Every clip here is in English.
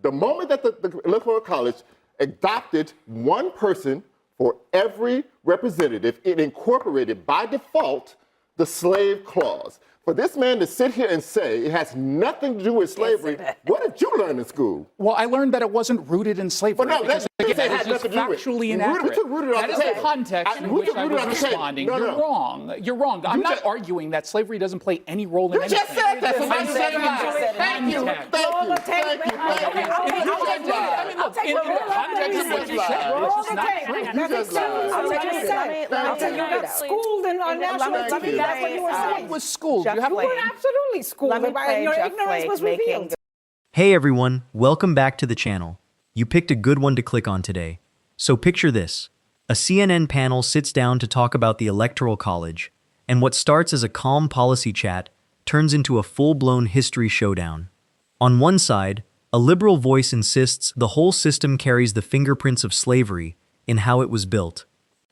The moment that the Electoral College adopted one person for every representative, it incorporated by default the slave clause. For this man to sit here and say it has nothing to do with slavery, what did you learn in school? Well, I learned that it wasn't rooted in slavery. Well, no, because, again, that is just factually inaccurate. That is the context in which I was responding. You're wrong. You're wrong. I'm not arguing that slavery doesn't play any role in anything. You just said that. I'm saying that. Thank you. Thank you. In the context of what you said, it's just not true. You just lied. You got schooled in our national TV. That's what you were saying. I was schooled. You were absolutely schooled, and your ignorance was revealed. Hey everyone, welcome back to the channel. You picked a good one to click on today. So picture this. A CNN panel sits down to talk about the Electoral College, and what starts as a calm policy chat turns into a full-blown history showdown. On one side, a liberal voice insists the whole system carries the fingerprints of slavery in how it was built.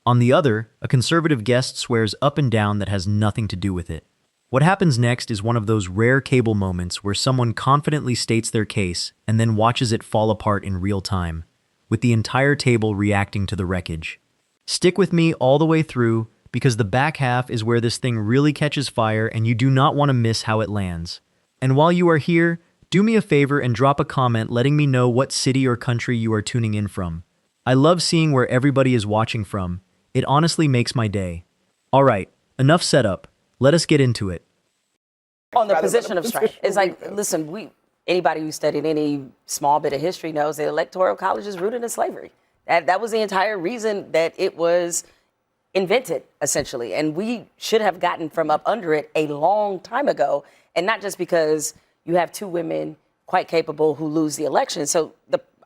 On the other, a conservative guest swears up and down that has nothing to do with it. What happens next is one of those rare cable moments where someone confidently states their case and then watches it fall apart in real time, with the entire table reacting to the wreckage. Stick with me all the way through, because the back half is where this thing really catches fire and you do not want to miss how it lands. And while you are here, do me a favor and drop a comment letting me know what city or country you are tuning in from. I love seeing where everybody is watching from. It honestly makes my day. Alright, enough setup. Let us get into it. On the position of strength. It's like, listen, anybody who studied any small bit of history knows the Electoral College is rooted in slavery. That was the entire reason that it was invented, essentially. And we should have gotten from up under it a long time ago. And not just because you have two women quite capable who lose the election. So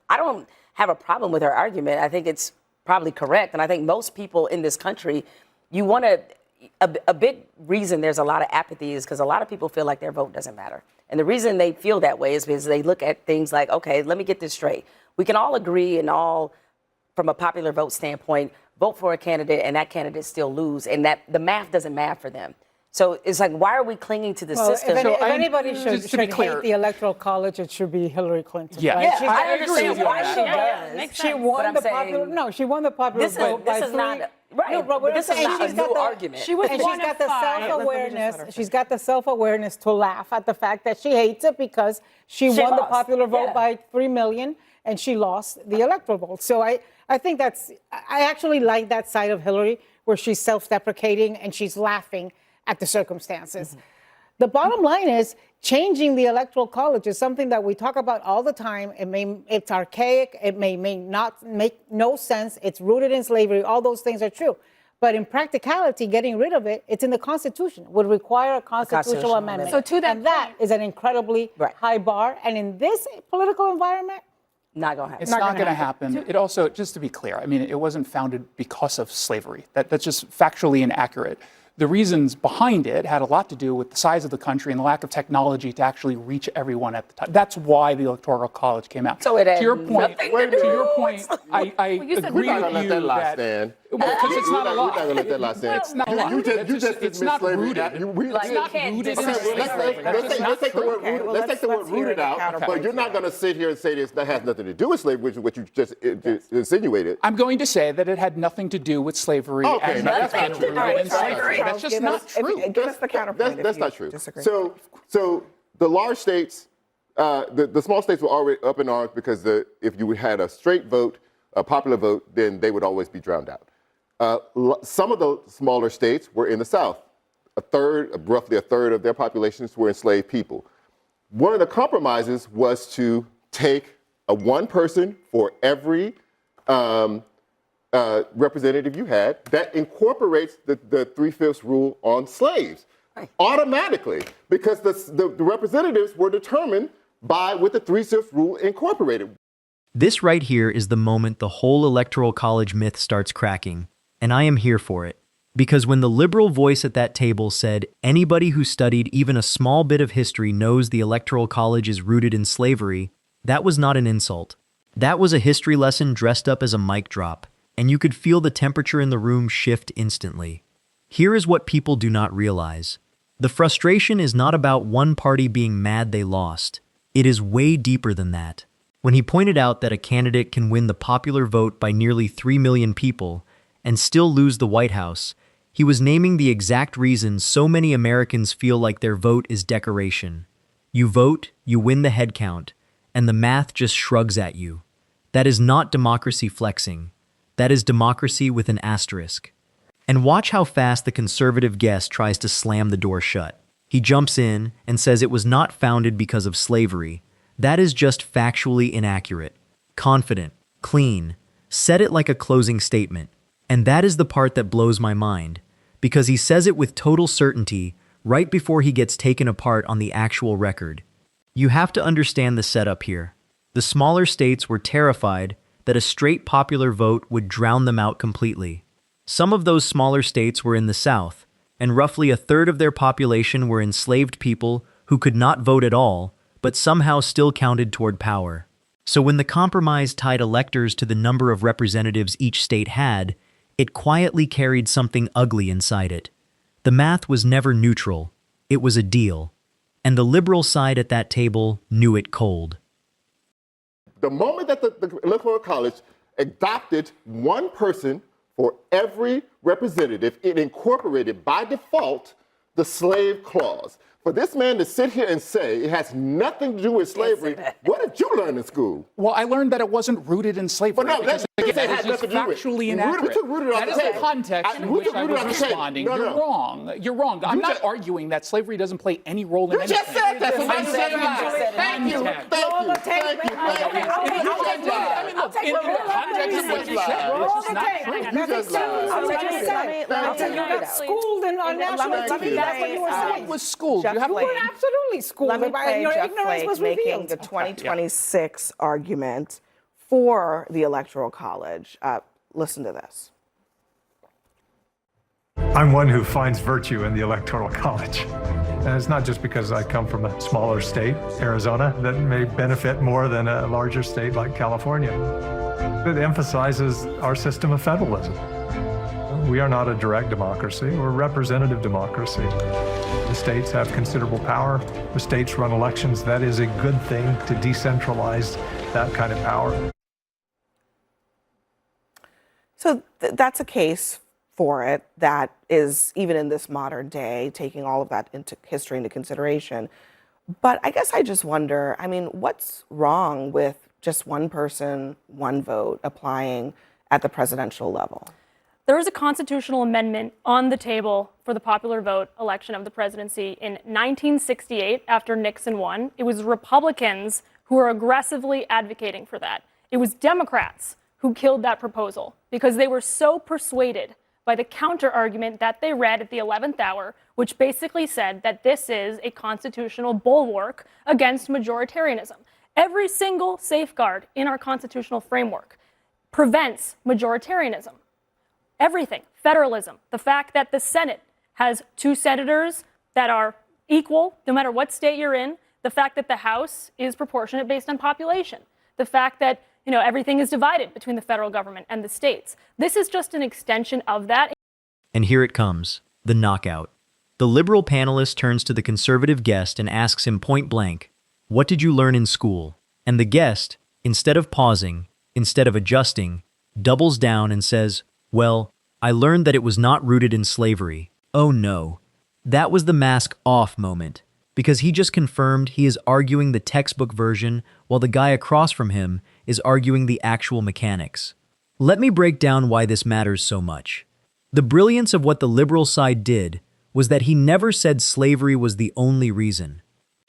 I don't have a problem with her argument. I think it's probably correct. And I think most people in this country, you want to, a big reason there's a lot of apathy is because a lot of people feel like their vote doesn't matter. And the reason they feel that way is because they look at things like, okay, let me get this straight. We can all agree and all, from a popular vote standpoint, vote for a candidate and that candidate still lose. And that the math doesn't math for them. So it's like, why are we clinging to the system? If anybody should hate the Electoral College, it should be Hillary Clinton. Yeah, right? I understand why she does. She won the popular. No, she won the popular vote by 3. Right, no, but this is not a new argument. She's got the self-awareness. She's got the self-awareness to laugh at the fact that she hates it because she won the popular vote by 3 million and she lost the electoral vote. So I think I actually like that side of Hillary where she's self-deprecating and she's laughing at the circumstances. Mm-hmm. The bottom line is changing the Electoral College is something that we talk about all the time. It's archaic. It may not make no sense. It's rooted in slavery. All those things are true. But in practicality, getting rid of it, it's in the Constitution, would require a constitutional amendment. So to that and that is an incredibly high bar. And in this political environment, not going to happen. It's not going to happen. It also, just to be clear, I mean, it wasn't founded because of slavery. That's just factually inaccurate. The reasons behind it had a lot to do with the size of the country and the lack of technology to actually reach everyone at the time. That's why the Electoral College came out. So it had to your point, I agree with you that. Because it's not a law. We're not going to let that lie stand. It's not a law. You just dismissed slavery. It's not rooted in slavery. Let's take the word rooted out, but you're not going to sit here and say that has nothing to do with slavery, which is what you just insinuated. I'm going to say that it had nothing to do with slavery. Okay, that's not true. That's just not true. Give us the counterpoint. That's not true. So the large states, the small states were already up in arms because if you had a straight vote, a popular vote, then they would always be drowned out. Some of the smaller states were in the South. Roughly a third of their populations were enslaved people. One of the compromises was to take one person for every representative you had that incorporates the 3/5 rule on slaves automatically, because the representatives were determined with the 3/5 rule incorporated. This right here is the moment the whole Electoral College myth starts cracking, and I am here for it. Because when the liberal voice at that table said, anybody who studied even a small bit of history knows the Electoral College is rooted in slavery, that was not an insult. That was a history lesson dressed up as a mic drop, and you could feel the temperature in the room shift instantly. Here is what people do not realize. The frustration is not about one party being mad they lost. It is way deeper than that. When he pointed out that a candidate can win the popular vote by nearly 3 million people and still lose the White House, he was naming the exact reason so many Americans feel like their vote is decoration. You vote, you win the head count, and the math just shrugs at you. That is not democracy flexing. That is democracy with an asterisk. And watch how fast the conservative guest tries to slam the door shut. He jumps in and says it was not founded because of slavery. That is just factually inaccurate. Confident, clean, said it like a closing statement. And that is the part that blows my mind, because he says it with total certainty right before he gets taken apart on the actual record. You have to understand the setup here. The smaller states were terrified that a straight popular vote would drown them out completely. Some of those smaller states were in the South, and roughly a third of their population were enslaved people who could not vote at all, but somehow still counted toward power. So when the compromise tied electors to the number of representatives each state had, it quietly carried something ugly inside it. The math was never neutral. It was a deal. And the liberal side at that table knew it cold. The moment that the Electoral College adopted one person for every representative, it incorporated by default the slave clause. For this man to sit here and say it has nothing to do with slavery, what did you learn in school? Well, I learned that it wasn't rooted in slavery. Well, no, because, that's again, that is just factually inaccurate. That is the context in which I was responding. No, You're no. wrong. You're wrong. I'm not arguing that slavery doesn't play any role in You anything. just said that. So I said that. Thank you. Thank you. I mean, look, in the context of what you said, which is not true. You just lied. I'll tell you, you got schooled in on national TV. That's what you were I saying. was schooled. You You have were absolutely schooled. Let me play Your Jeff ignorance Flake was making revealed. the 2026 argument for the Electoral College. Listen to this. I'm one who finds virtue in the Electoral College. And it's not just because I come from a smaller state, Arizona, that may benefit more than a larger state like California. It emphasizes our system of federalism. We are not a direct democracy, we're a representative democracy. The states have considerable power. The states run elections. That is a good thing to decentralize that kind of power. So that's a case for it that is, even in this modern day, taking all of that into history into consideration. But I guess I just wonder, I mean, what's wrong with just one person, one vote applying at the presidential level? There was a constitutional amendment on the table for the popular vote election of the presidency in 1968 after Nixon won. It was Republicans who were aggressively advocating for that. It was Democrats who killed that proposal because they were so persuaded by the counter argument that they read at the 11th hour, which basically said that this is a constitutional bulwark against majoritarianism. Every single safeguard in our constitutional framework prevents majoritarianism. Everything, federalism, the fact that the Senate has 2 senators that are equal no matter what state you're in, the fact that the House is proportionate based on population, the fact that everything is divided between the federal government and the states. This is just an extension of that. And here it comes, the knockout. The liberal panelist turns to the conservative guest and asks him point blank, "What did you learn in school?" And the guest, instead of pausing, instead of adjusting, doubles down and says, "Well, I learned that it was not rooted in slavery." Oh no. That was the mask off moment, because he just confirmed he is arguing the textbook version while the guy across from him is arguing the actual mechanics. Let me break down why this matters so much. The brilliance of what the liberal side did was that he never said slavery was the only reason.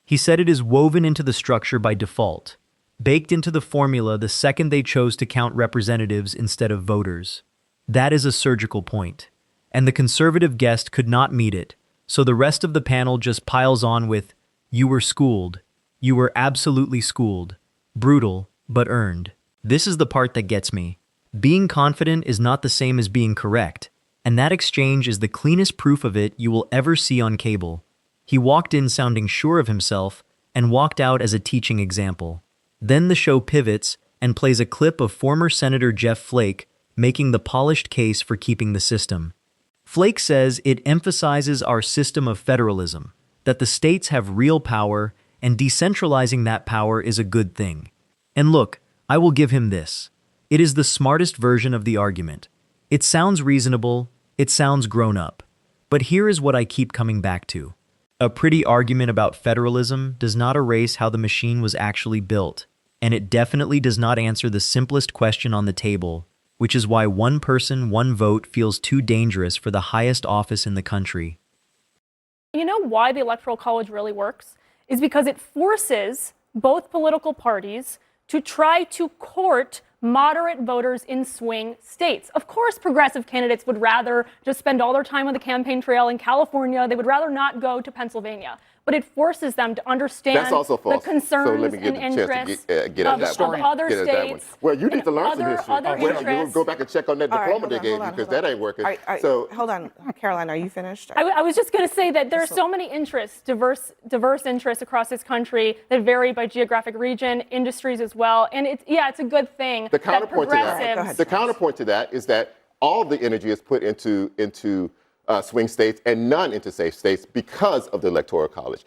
He said it is woven into the structure by default, baked into the formula the second they chose to count representatives instead of voters. That is a surgical point, and the conservative guest could not meet it, so the rest of the panel just piles on with, "You were schooled. You were absolutely schooled. Brutal, but earned." This is the part that gets me. Being confident is not the same as being correct, and that exchange is the cleanest proof of it you will ever see on cable. He walked in sounding sure of himself and walked out as a teaching example. Then the show pivots and plays a clip of former Senator Jeff Flake making the polished case for keeping the system. Flake says it emphasizes our system of federalism, that the states have real power and decentralizing that power is a good thing. And look, I will give him this. It is the smartest version of the argument. It sounds reasonable, it sounds grown up. But here is what I keep coming back to. A pretty argument about federalism does not erase how the machine was actually built, and it definitely does not answer the simplest question on the table, which is why one person, one vote feels too dangerous for the highest office in the country. You know why the Electoral College really works? Is because it forces both political parties to try to court moderate voters in swing states. Of course, progressive candidates would rather just spend all their time on the campaign trail in California. They would rather not go to Pennsylvania. But it forces them to understand That's also false. the concerns So let me get and the chance interests to get at that one. of other Get at that one. states. Well, you need to learn some other- history. other Well, interests. you go back and check on that All right, diploma hold they on, gave hold you, on, because hold that on. ain't working. All right, So hold on, Caroline, are you finished? I was just going to say that there are so many interests, diverse interests across this country that vary by geographic region, industries as well. And it's a good thing. the counterpoint to that, progressives- the counterpoint to that is that all the energy is put into swing states and none into safe states because of the Electoral College.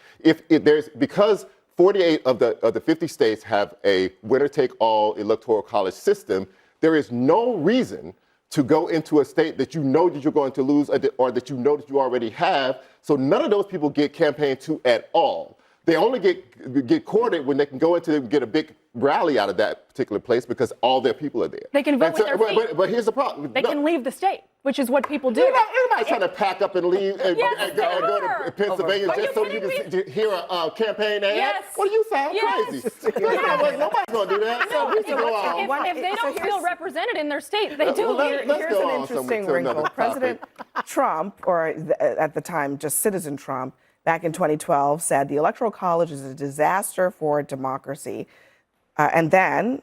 Because 48 of the 50 states have a winner-take-all Electoral College system, there is no reason to go into a state that you know that you're going to lose or that you know that you already have. So none of those people get campaigned to at all. They only get courted when they can go into get a big rally out of that particular place because all their people are there. They can vote with their feet. But here's the problem. They can leave the state, which is what people do. Everybody's trying to pack up and leave and Yes, go they are. to Pennsylvania Are you just so you kidding can hear a campaign ad. Yes. What do you sound Yes. crazy? Nobody's going to do that. So we can go on. If they don't feel represented in their state, they do. Let's Here's go an on interesting to another wrinkle. topic. President Trump, or at the time just citizen Trump, back in 2012 said the Electoral College is a disaster for democracy. And then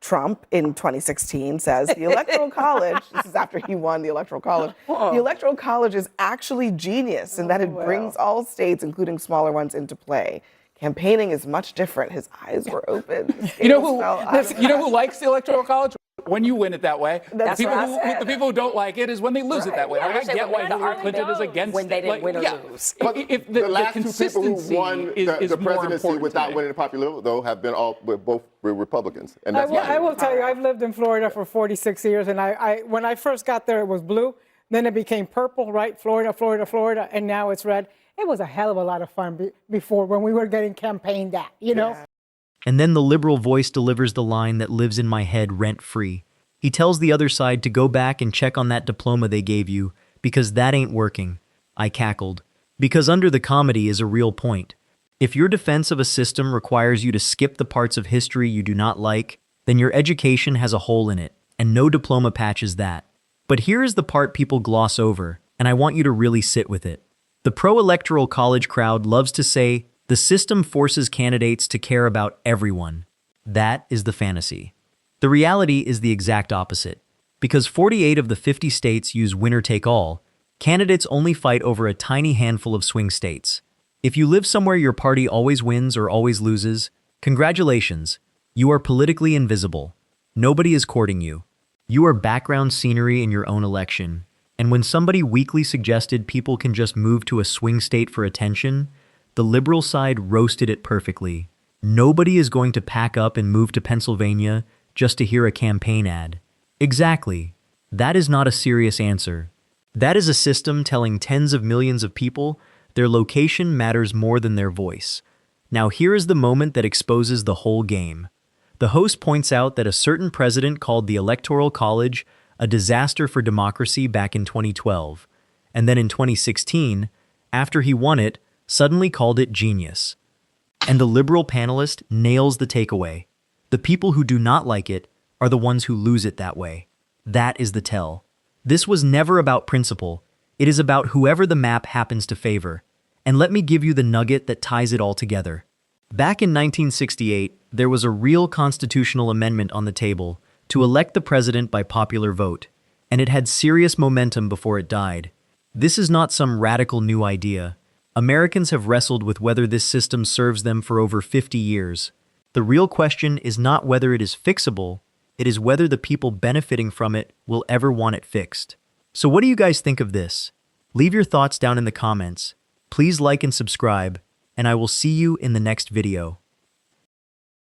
Trump in 2016 says the Electoral College, this is after he won the Electoral College, the Electoral College is actually genius in that it brings all states, including smaller ones, into play. Campaigning is much different. His eyes were open. You know who likes the Electoral College? When you win it that way. That's the what I said. people who don't like it is when they lose it that way. Yeah, I get why when Hillary Clinton is against when they didn't it. win or Yeah. lose. But If the last two people who consistency won is the more presidency important without to me. winning the popular vote, though, have been both Republicans. And I that's will, why. I will tell you, I've lived in Florida for 46 years, and when I first got there, it was blue. Then it became purple, right? Florida, and now it's red. It was a hell of a lot of fun before when we were getting campaigned at, you know? And then the liberal voice delivers the line that lives in my head rent-free. He tells the other side to go back and check on that diploma they gave you, because that ain't working. I cackled. Because under the comedy is a real point. If your defense of a system requires you to skip the parts of history you do not like, then your education has a hole in it, and no diploma patches that. But here is the part people gloss over, and I want you to really sit with it. The pro-electoral college crowd loves to say, the system forces candidates to care about everyone. That is the fantasy. The reality is the exact opposite. Because 48 of the 50 states use winner-take-all, candidates only fight over a tiny handful of swing states. If you live somewhere your party always wins or always loses, congratulations, you are politically invisible. Nobody is courting you. You are background scenery in your own election. And when somebody weakly suggested people can just move to a swing state for attention, the liberal side roasted it perfectly. Nobody is going to pack up and move to Pennsylvania just to hear a campaign ad. Exactly. That is not a serious answer. That is a system telling tens of millions of people their location matters more than their voice. Now here is the moment that exposes the whole game. The host points out that a certain president called the Electoral College a disaster for democracy back in 2012, and then in 2016, after he won it, suddenly called it genius. And the liberal panelist nails the takeaway. The people who do not like it are the ones who lose it that way. That is the tell. This was never about principle. It is about whoever the map happens to favor. And let me give you the nugget that ties it all together. Back in 1968, there was a real constitutional amendment on the table to elect the president by popular vote, and it had serious momentum before it died. This is not some radical new idea. Americans have wrestled with whether this system serves them for over 50 years. The real question is not whether it is fixable, it is whether the people benefiting from it will ever want it fixed. So what do you guys think of this? Leave your thoughts down in the comments. Please like and subscribe, and I will see you in the next video.